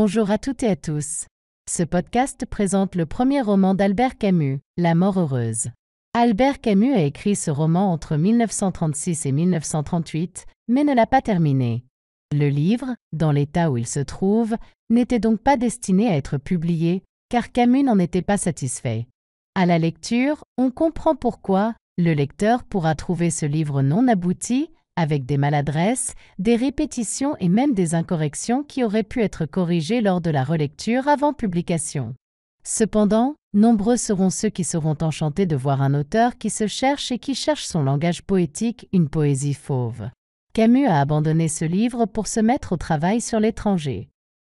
Bonjour à toutes et à tous. Ce podcast présente le premier roman d'Albert Camus, La mort heureuse. Albert Camus a écrit ce roman entre 1936 et 1938, mais ne l'a pas terminé. Le livre, dans l'état où il se trouve, n'était donc pas destiné à être publié, car Camus n'en était pas satisfait. À la lecture, on comprend pourquoi le lecteur pourra trouver ce livre non abouti, avec des maladresses, des répétitions et même des incorrections qui auraient pu être corrigées lors de la relecture avant publication. Cependant, nombreux seront ceux qui seront enchantés de voir un auteur qui se cherche et qui cherche son langage poétique, une poésie fauve. Camus a abandonné ce livre pour se mettre au travail sur l'étranger.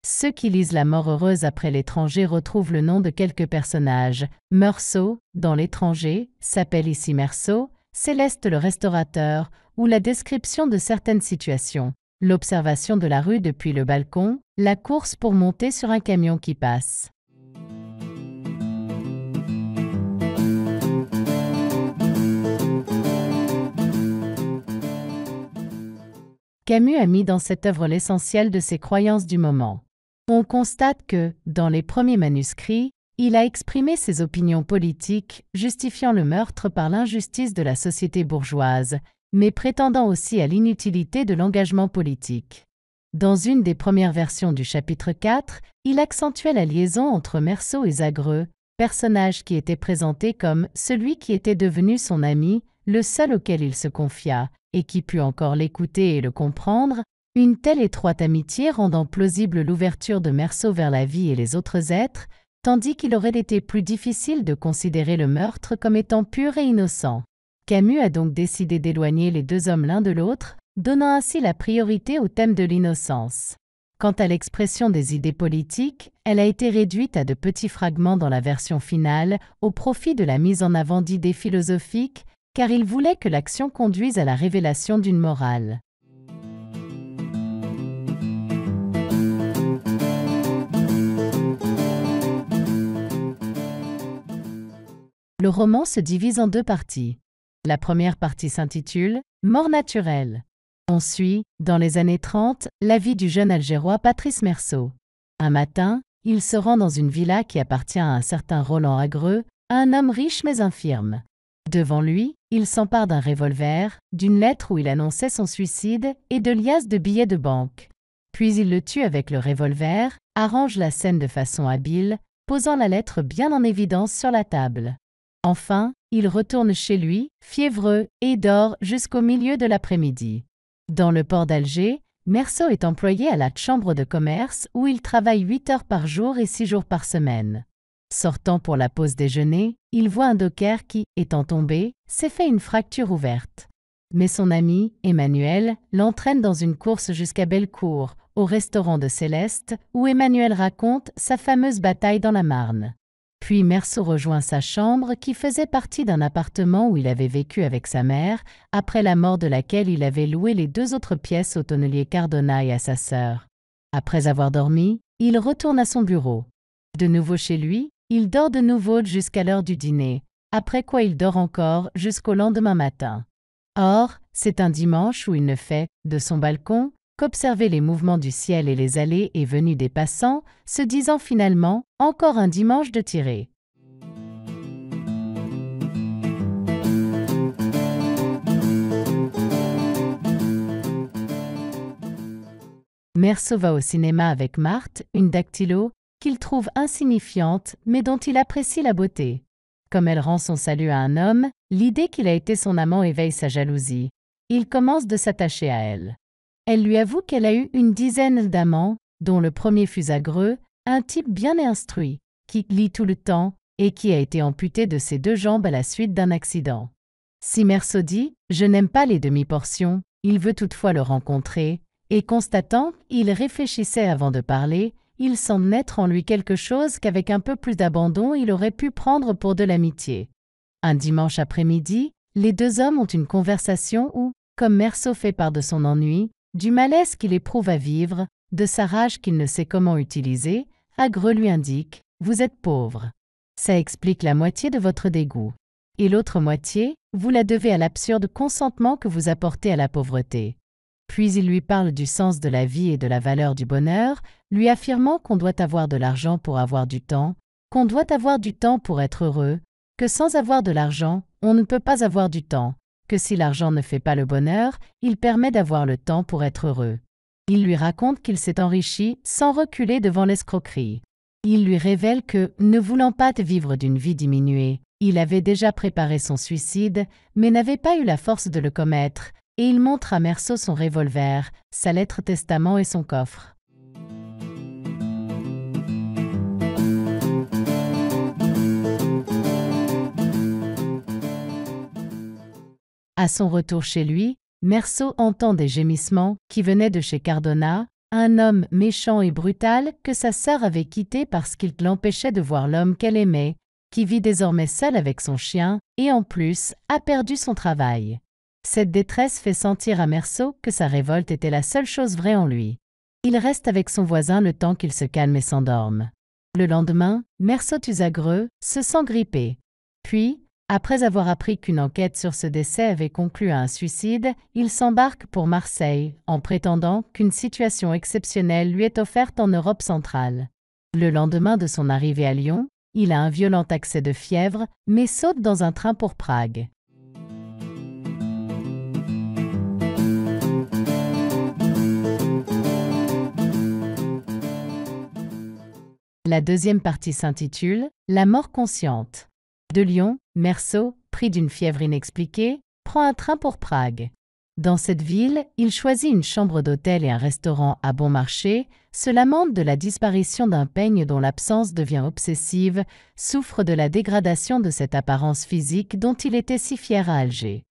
Ceux qui lisent La mort heureuse après l'étranger retrouvent le nom de quelques personnages. Meursault, dans l'étranger, s'appelle ici Meursault, Céleste le restaurateur, ou la description de certaines situations, l'observation de la rue depuis le balcon, la course pour monter sur un camion qui passe. Camus a mis dans cette œuvre l'essentiel de ses croyances du moment. On constate que, dans les premiers manuscrits, il a exprimé ses opinions politiques, justifiant le meurtre par l'injustice de la société bourgeoise, mais prétendant aussi à l'inutilité de l'engagement politique. Dans une des premières versions du chapitre 4, il accentuait la liaison entre Meursault et Zagreux, personnage qui était présenté comme celui qui était devenu son ami, le seul auquel il se confia, et qui put encore l'écouter et le comprendre, une telle étroite amitié rendant plausible l'ouverture de Meursault vers la vie et les autres êtres, tandis qu'il aurait été plus difficile de considérer le meurtre comme étant pur et innocent. Camus a donc décidé d'éloigner les deux hommes l'un de l'autre, donnant ainsi la priorité au thème de l'innocence. Quant à l'expression des idées politiques, elle a été réduite à de petits fragments dans la version finale, au profit de la mise en avant d'idées philosophiques, car il voulait que l'action conduise à la révélation d'une morale. Le roman se divise en deux parties. La première partie s'intitule « Mort naturelle ». On suit, dans les années 30, la vie du jeune Algérois Patrice Meursault. Un matin, il se rend dans une villa qui appartient à un certain Roland Agreux, un homme riche mais infirme. Devant lui, il s'empare d'un revolver, d'une lettre où il annonçait son suicide et de liasses de billets de banque. Puis il le tue avec le revolver, arrange la scène de façon habile, posant la lettre bien en évidence sur la table. Enfin, il retourne chez lui, fiévreux, et dort jusqu'au milieu de l'après-midi. Dans le port d'Alger, Meursault est employé à la chambre de commerce où il travaille 8 heures par jour et 6 jours par semaine. Sortant pour la pause déjeuner, il voit un docker qui, étant tombé, s'est fait une fracture ouverte. Mais son ami, Emmanuel, l'entraîne dans une course jusqu'à Bellecour, au restaurant de Céleste, où Emmanuel raconte sa fameuse bataille dans la Marne. Puis Meursault rejoint sa chambre qui faisait partie d'un appartement où il avait vécu avec sa mère, après la mort de laquelle il avait loué les 2 autres pièces au tonnelier Cardona et à sa sœur. Après avoir dormi, il retourne à son bureau. De nouveau chez lui, il dort de nouveau jusqu'à l'heure du dîner, après quoi il dort encore jusqu'au lendemain matin. Or, c'est un dimanche où il ne fait, de son balcon, qu'observer les mouvements du ciel et les allées et venues des passants, se disant finalement « encore un dimanche de tiré ». Meursault va au cinéma avec Marthe, une dactylo, qu'il trouve insignifiante mais dont il apprécie la beauté. Comme elle rend son salut à un homme, l'idée qu'il a été son amant éveille sa jalousie. Il commence de s'attacher à elle. Elle lui avoue qu'elle a eu une dizaine d'amants, dont le premier fut Zagreux, un type bien instruit, qui lit tout le temps et qui a été amputé de ses 2 jambes à la suite d'un accident. Si Meursault dit « Je n'aime pas les demi-portions », il veut toutefois le rencontrer, et constatant qu'il réfléchissait avant de parler, il semble naître en lui quelque chose qu'avec un peu plus d'abandon il aurait pu prendre pour de l'amitié. Un dimanche après-midi, les 2 hommes ont une conversation où, comme Meursault fait part de son ennui, du malaise qu'il éprouve à vivre, de sa rage qu'il ne sait comment utiliser, Agreux lui indique « Vous êtes pauvre. Ça explique la moitié de votre dégoût. Et l'autre moitié, vous la devez à l'absurde consentement que vous apportez à la pauvreté. » Puis il lui parle du sens de la vie et de la valeur du bonheur, lui affirmant qu'on doit avoir de l'argent pour avoir du temps, qu'on doit avoir du temps pour être heureux, que sans avoir de l'argent, on ne peut pas avoir du temps, que si l'argent ne fait pas le bonheur, il permet d'avoir le temps pour être heureux. Il lui raconte qu'il s'est enrichi sans reculer devant l'escroquerie. Il lui révèle que, ne voulant pas vivre d'une vie diminuée, il avait déjà préparé son suicide, mais n'avait pas eu la force de le commettre, et il montre à Meursault son revolver, sa lettre testament et son coffre. À son retour chez lui, Meursault entend des gémissements qui venaient de chez Cardona, un homme méchant et brutal que sa sœur avait quitté parce qu'il l'empêchait de voir l'homme qu'elle aimait, qui vit désormais seul avec son chien et en plus a perdu son travail. Cette détresse fait sentir à Meursault que sa révolte était la seule chose vraie en lui. Il reste avec son voisin le temps qu'il se calme et s'endorme. Le lendemain, Meursault-Usagreux se sent grippé. Puis, après avoir appris qu'une enquête sur ce décès avait conclu à un suicide, il s'embarque pour Marseille, en prétendant qu'une situation exceptionnelle lui est offerte en Europe centrale. Le lendemain de son arrivée à Lyon, il a un violent accès de fièvre, mais saute dans un train pour Prague. La deuxième partie s'intitule « La mort consciente ». De Lyon, Meursault, pris d'une fièvre inexpliquée, prend un train pour Prague. Dans cette ville, il choisit une chambre d'hôtel et un restaurant à bon marché, se lamente de la disparition d'un peigne dont l'absence devient obsessive, souffre de la dégradation de cette apparence physique dont il était si fier à Alger.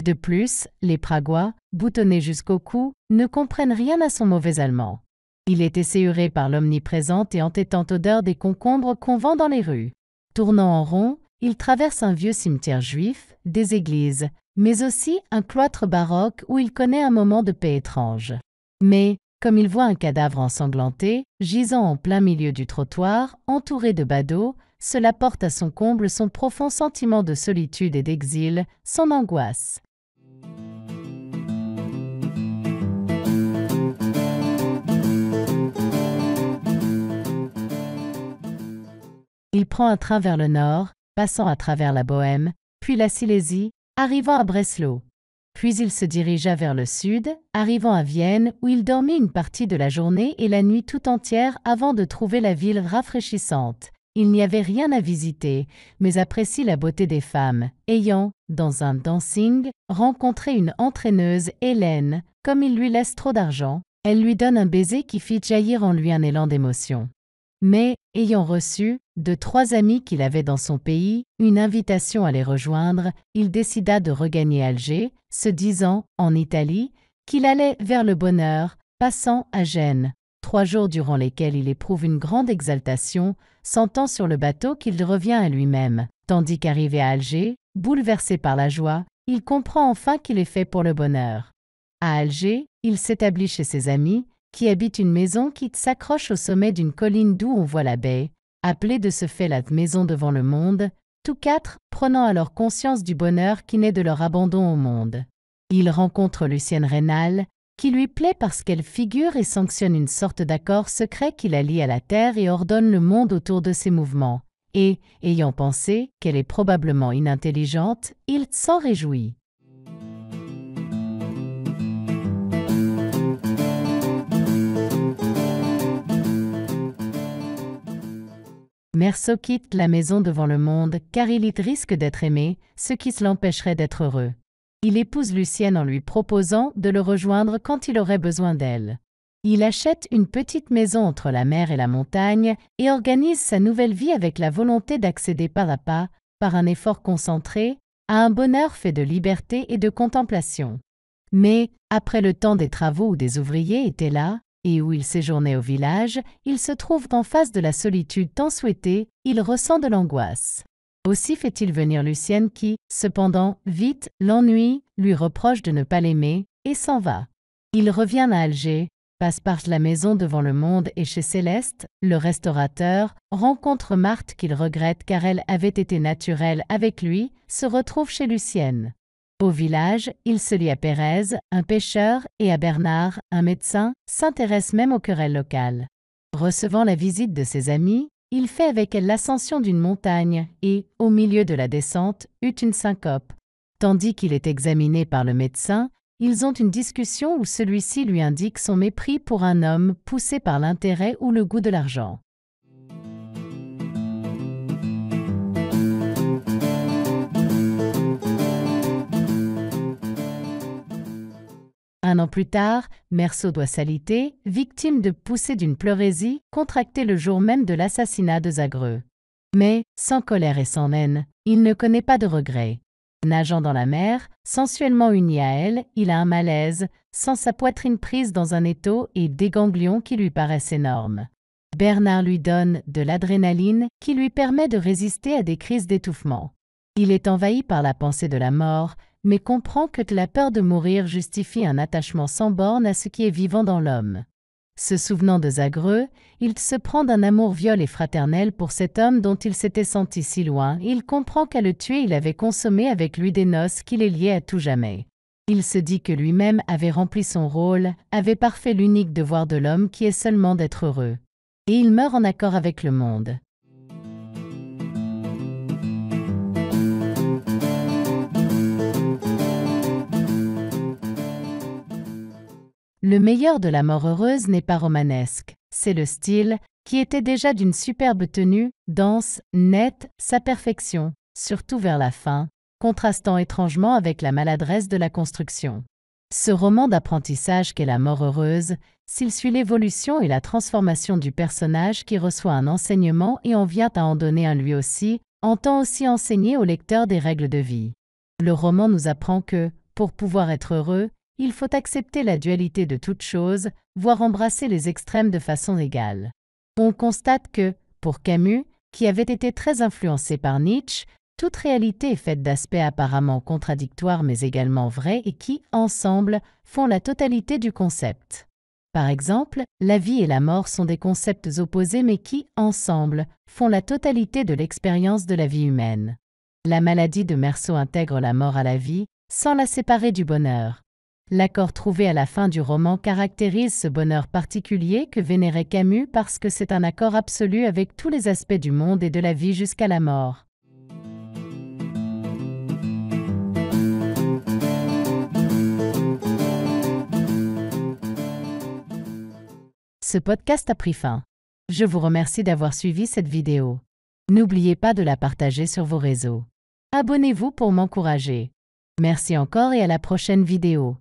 De plus, les Pragois, boutonnés jusqu'au cou, ne comprennent rien à son mauvais allemand. Il est esséuré par l'omniprésente et entêtante odeur des concombres qu'on vend dans les rues. Tournant en rond, il traverse un vieux cimetière juif, des églises, mais aussi un cloître baroque où il connaît un moment de paix étrange. Mais, comme il voit un cadavre ensanglanté, gisant en plein milieu du trottoir, entouré de badauds, cela porte à son comble son profond sentiment de solitude et d'exil, son angoisse. Il prend un train vers le nord, passant à travers la Bohême, puis la Silésie, arrivant à Breslau. Puis il se dirigea vers le sud, arrivant à Vienne, où il dormit une partie de la journée et la nuit tout entière avant de trouver la ville rafraîchissante. Il n'y avait rien à visiter, mais apprécie la beauté des femmes, ayant, dans un dancing, rencontré une entraîneuse, Hélène. Comme il lui laisse trop d'argent, elle lui donne un baiser qui fit jaillir en lui un élan d'émotion. Mais, ayant reçu, de 3 amis qu'il avait dans son pays, une invitation à les rejoindre, il décida de regagner Alger, se disant, en Italie, qu'il allait vers le bonheur, passant à Gênes. 3 jours durant lesquels il éprouve une grande exaltation, sentant sur le bateau qu'il revient à lui-même, tandis qu'arrivé à Alger, bouleversé par la joie, il comprend enfin qu'il est fait pour le bonheur. À Alger, il s'établit chez ses amis, qui habitent une maison qui s'accroche au sommet d'une colline d'où on voit la baie, appelée de ce fait la maison devant le monde, tous 4 prenant alors conscience du bonheur qui naît de leur abandon au monde. Il rencontre Lucienne Raynal, qui lui plaît parce qu'elle figure et sanctionne une sorte d'accord secret qui la lie à la terre et ordonne le monde autour de ses mouvements. Et, ayant pensé qu'elle est probablement inintelligente, il s'en réjouit. Meursault quitte la maison devant le monde car il y risque d'être aimé, ce qui l'empêcherait d'être heureux. Il épouse Lucienne en lui proposant de le rejoindre quand il aurait besoin d'elle. Il achète une petite maison entre la mer et la montagne et organise sa nouvelle vie avec la volonté d'accéder pas à pas, par un effort concentré, à un bonheur fait de liberté et de contemplation. Mais, après le temps des travaux où des ouvriers étaient là, et où il séjournait au village, il se trouve en face de la solitude tant souhaitée, il ressent de l'angoisse. Aussi fait-il venir Lucienne qui, cependant, vite, l'ennuie, lui reproche de ne pas l'aimer, et s'en va. Il revient à Alger, passe par la maison devant le monde et chez Céleste, le restaurateur, rencontre Marthe qu'il regrette car elle avait été naturelle avec lui, se retrouve chez Lucienne. Au village, il se lie à Pérez, un pêcheur, et à Bernard, un médecin, s'intéresse même aux querelles locales. Recevant la visite de ses amis, il fait avec elle l'ascension d'une montagne et, au milieu de la descente, eut une syncope. Tandis qu'il est examiné par le médecin, ils ont une discussion où celui-ci lui indique son mépris pour un homme poussé par l'intérêt ou le goût de l'argent. Un an plus tard, Meursault doit s'aliter, victime de poussées d'une pleurésie contractée le jour même de l'assassinat de Zagreux. Mais, sans colère et sans haine, il ne connaît pas de regrets. Nageant dans la mer, sensuellement uni à elle, il a un malaise, sent sa poitrine prise dans un étau et des ganglions qui lui paraissent énormes. Bernard lui donne de l'adrénaline qui lui permet de résister à des crises d'étouffement. Il est envahi par la pensée de la mort, mais comprend que la peur de mourir justifie un attachement sans borne à ce qui est vivant dans l'homme. Se souvenant de Zagreux, il se prend d'un amour viol et fraternel pour cet homme dont il s'était senti si loin, et il comprend qu'à le tuer il avait consommé avec lui des noces qui les liaient à tout jamais. Il se dit que lui-même avait rempli son rôle, avait parfait l'unique devoir de l'homme qui est seulement d'être heureux. Et il meurt en accord avec le monde. Le meilleur de la mort heureuse n'est pas romanesque, c'est le style, qui était déjà d'une superbe tenue, dense, nette, sa perfection, surtout vers la fin, contrastant étrangement avec la maladresse de la construction. Ce roman d'apprentissage qu'est La mort heureuse, s'il suit l'évolution et la transformation du personnage qui reçoit un enseignement et en vient à en donner un lui aussi, entend aussi enseigner au lecteur des règles de vie. Le roman nous apprend que, pour pouvoir être heureux, il faut accepter la dualité de toute chose, voire embrasser les extrêmes de façon égale. On constate que, pour Camus, qui avait été très influencé par Nietzsche, toute réalité est faite d'aspects apparemment contradictoires mais également vrais et qui, ensemble, font la totalité du concept. Par exemple, la vie et la mort sont des concepts opposés mais qui, ensemble, font la totalité de l'expérience de la vie humaine. La maladie de Meursault intègre la mort à la vie, sans la séparer du bonheur. L'accord trouvé à la fin du roman caractérise ce bonheur particulier que vénérait Camus parce que c'est un accord absolu avec tous les aspects du monde et de la vie jusqu'à la mort. Ce podcast a pris fin. Je vous remercie d'avoir suivi cette vidéo. N'oubliez pas de la partager sur vos réseaux. Abonnez-vous pour m'encourager. Merci encore et à la prochaine vidéo.